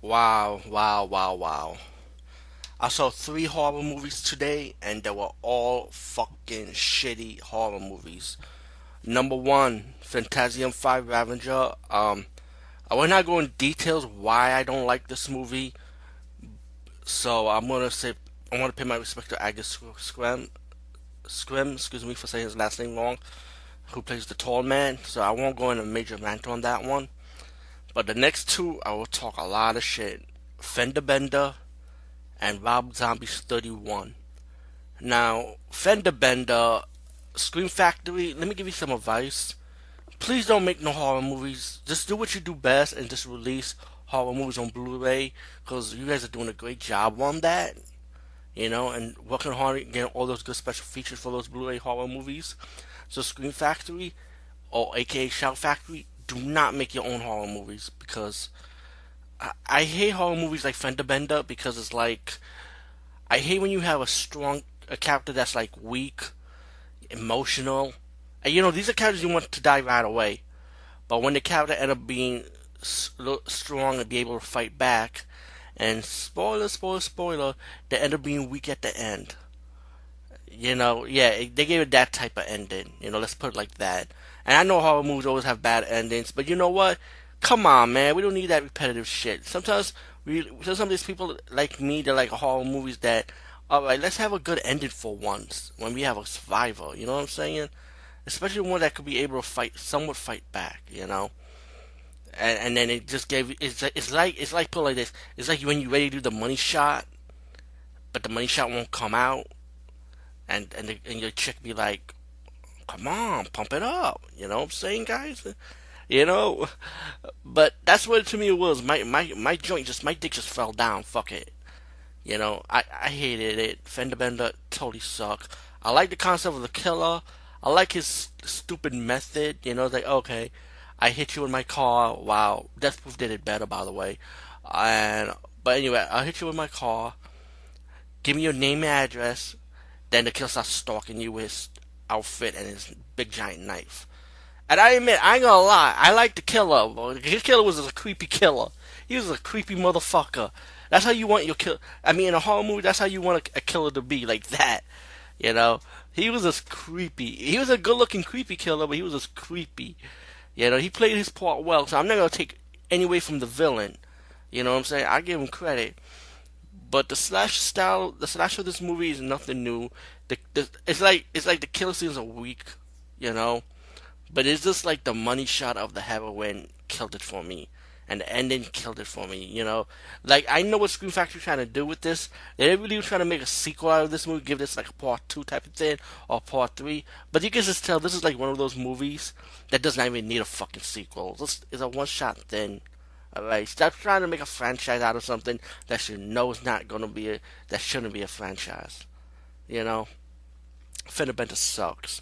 Wow, wow, wow, wow. I saw three horror movies today, and they were all fucking shitty horror movies. Number one, Phantasm 5 Ravager. I will not go in details why I don't like this movie, so I'm gonna say I want to pay my respect to Agus Scrim, excuse me for saying his last name wrong, who plays the tall man. So I won't go in a major rant on that one. But the next two, I will talk a lot of shit. Fender Bender and Rob Zombie's 31. Now, Fender Bender, Scream Factory, let me give you some advice. Please don't make no horror movies. Just do what you do best and just release horror movies on Blu-ray because you guys are doing a great job on that, and working hard and getting all those good special features for those Blu-ray horror movies. So Scream Factory, or aka Shout Factory, do not make your own horror movies because I hate horror movies like Fender Bender because it's like I hate when you have a character that's like weak, emotional, and these are characters you want to die right away. But when the character end up being strong and be able to fight back, and spoiler, spoiler, spoiler, they end up being weak at the end. They gave it that type of ending. Let's put it like that. And I know horror movies always have bad endings, but you know what? Come on, man. We don't need that repetitive shit. Sometimes there's people like me that like horror movies that, all right, let's have a good ending for once when we have a survivor. You know what I'm saying? Especially one that could be able to somewhat fight back. And then it just gave it's like put like this. It's like when you ready to do the money shot, but the money shot won't come out, and your chick be like, "Come on, pump it up." You know what I'm saying, guys? You know, but that's what to me it was. My joint my dick just fell down. Fuck it. I hated it. Fender Bender totally sucked. I like the concept of the killer. I like his stupid method. It's like, okay, I hit you in my car. Wow, Death Proof did it better, by the way. And but anyway, I hit you in my car. Give me your name and address. Then the killer starts stalking you with his outfit and his big giant knife. And I admit, I ain't gonna lie, I like the killer. His killer was a creepy killer. He was a creepy motherfucker. That's how you want your kill. I mean, in a horror movie, that's how you want a killer to be, like that. You know, he was just creepy. He was a good-looking creepy killer, but he was just creepy. He played his part well. So I'm not gonna take any away from the villain. You know what I'm saying? I give him credit. But the slash of this movie is nothing new. It's like the kill scenes are weak. You know, but it's just like the money shot of the heroine killed it for me. And the ending killed it for me. Like, I know what Scream Factory trying to do with this. They really were trying to make a sequel out of this movie, give this like a part 2 type of thing, or part 3. But you can just tell this is like one of those movies that does not even need a fucking sequel. This is a one-shot thing. Alright, stop trying to make a franchise out of something that you know is not gonna be that shouldn't be a franchise. You know? Fender Bender sucks.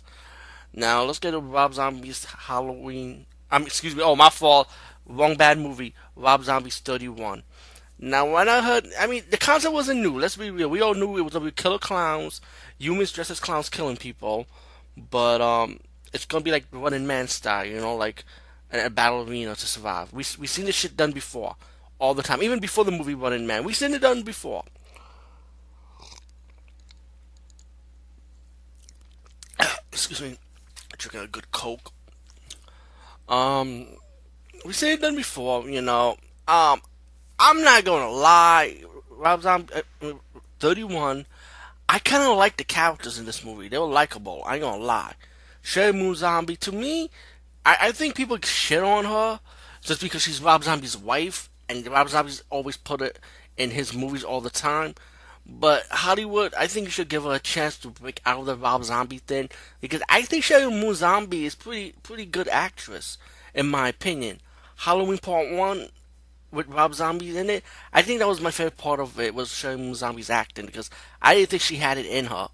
Now let's get to Rob Zombie's Halloween. Excuse me. Oh, my fault. Wrong bad movie. Rob Zombie's 31. Now when I heard, the concept wasn't new. Let's be real. We all knew it was gonna be killer clowns, humans dressed as clowns killing people, but it's gonna be like Running Man style. Like a battle arena to survive. We seen this shit done before, all the time. Even before the movie Running Man, we seen it done before. Excuse me. Drinking a good Coke. Um, we seen it done before. I'm not gonna lie, Rob Zombie, 31. I kind of like the characters in this movie. They were likable. I ain't gonna lie. Sherry Moon Zombie, to me, I think people shit on her just because she's Rob Zombie's wife, and Rob Zombie's always put it in his movies all the time. But Hollywood, I think you should give her a chance to break out of the Rob Zombie thing because I think Sherry Moon Zombie is pretty good actress in my opinion. Halloween Part One with Rob Zombie in it, I think that was my favorite part of it was Sherry Moon Zombie's acting because I didn't think she had it in her,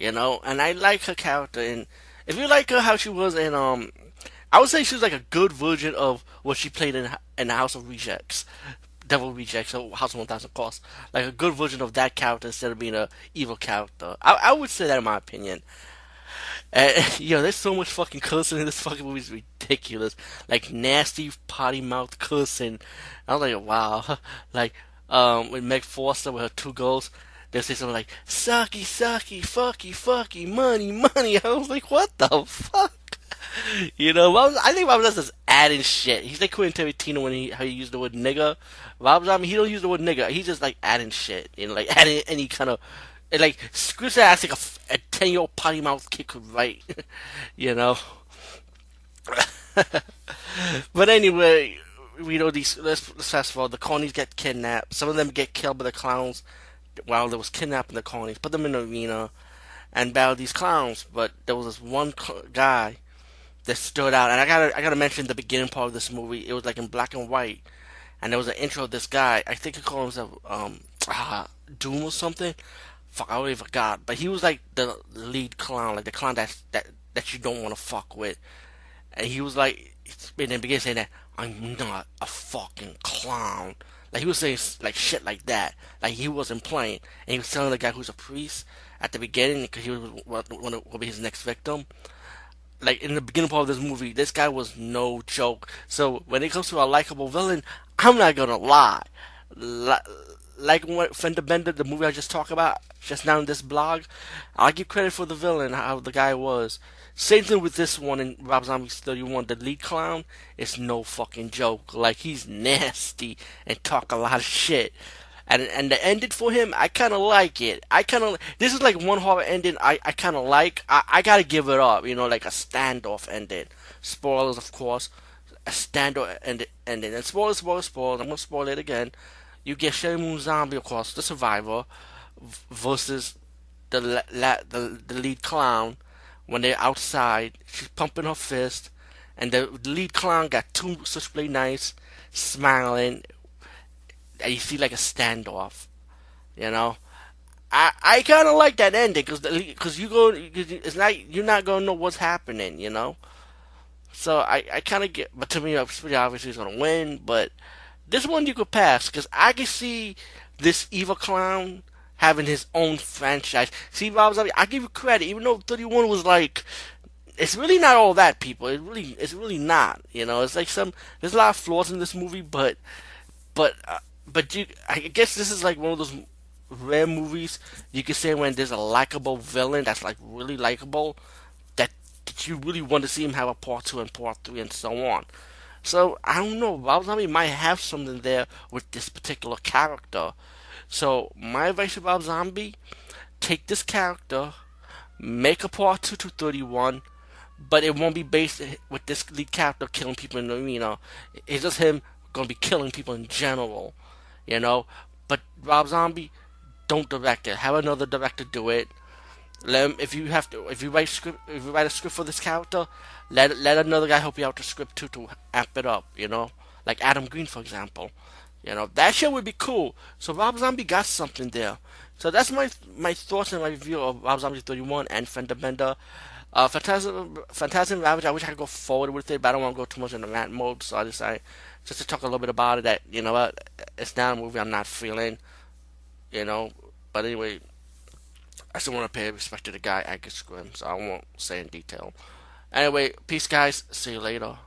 and I like her character. And if you like her how she was in I would say she was like a good version of what she played in the House of Rejects. Devil Rejects or House of 1000 Costs. Like a good version of that character instead of being a evil character. I would say that in my opinion. And there's so much fucking cursing in this fucking movie. It's ridiculous. Like nasty potty mouth cursing. I was like, wow. Like, with Meg Foster with her two girls, they say something like "sucky, sucky, fucky, fucky, money, money." I was like, what the fuck? I think Rob just adding shit. He's like Quentin Tarantino when how he used the word nigga. Rob Zombie, he don't use the word nigga. He's just like adding shit. Like adding any kind of like scripts that ass like a 10-year-old potty mouth kid could write. you know. But anyway, we know these. Let's fast forward. The Cornies get kidnapped. Some of them get killed by the clowns while they was kidnapping the Cornies. Put them in the arena and battle these clowns. But there was this one guy that stood out, and I gotta mention the beginning part of this movie. It was like in black and white, and there was an intro of this guy. I think he called himself Doom or something. Fuck, I already forgot. But he was like the lead clown, like the clown that you don't want to fuck with. And he was like, in the beginning saying that I'm not a fucking clown. Like he was saying like shit like that. Like he wasn't playing, and he was telling the guy who's a priest at the beginning because he was want to be his next victim. Like in the beginning part of this movie, this guy was no joke. So when it comes to a likable villain, I'm not gonna lie. Li- like what Fender Bender, the movie I just talked about just now in this blog, I'll give credit for the villain, how the guy was. Same thing with this one in Rob Zombie's 31. The lead clown is no fucking joke. Like he's nasty and talk a lot of shit. And the ending for him, I kind of like it. This is like one horror ending I kind of like. I gotta give it up, like a standoff ending. Spoilers, of course. A standoff ending. And spoilers, spoilers, spoilers. I'm gonna spoil it again. You get Sherry Moon Zombie, of course, the survivor, versus the lead clown when they're outside. She's pumping her fist, and the lead clown got two switchblade knives, smiling, and you see like a standoff. You know, I kind of like that ending because it's not you're not gonna know what's happening. So I kind of get, but to me, it's pretty obvious he's gonna win. But this one you could pass because I can see this evil clown having his own franchise. See, Rob Zombie, I give you credit, even though 31 was like, it's really not all that, people. It's really not. It's like there's a lot of flaws in this movie, but I guess this is like one of those rare movies you could say when there's a likable villain that's like really likable that, that you really want to see him have a part two and part three and so on. So I don't know. Rob Zombie might have something there with this particular character. So my advice to Rob Zombie: take this character, make a part two to 31, but it won't be based with this lead character killing people in the arena. It's just him gonna be killing people in general, you know. But Rob Zombie, don't direct it. Have another director do it. Let him, if you have to, if you write a script for this character, let another guy help you out the script too to amp it up. Like Adam Green, for example. That shit would be cool. So Rob Zombie got something there. So that's my thoughts and my review of Rob Zombie 31 and Fender Bender. Phantasm Ravage, I wish I could go forward with it, but I don't want to go too much in the rant mode, so I decided just to talk a little bit about it, that, you know what, it's not a movie I'm not feeling, you know, but anyway, I still want to pay respect to the guy, Angus Scrim, so I won't say in detail. Anyway, peace guys, see you later.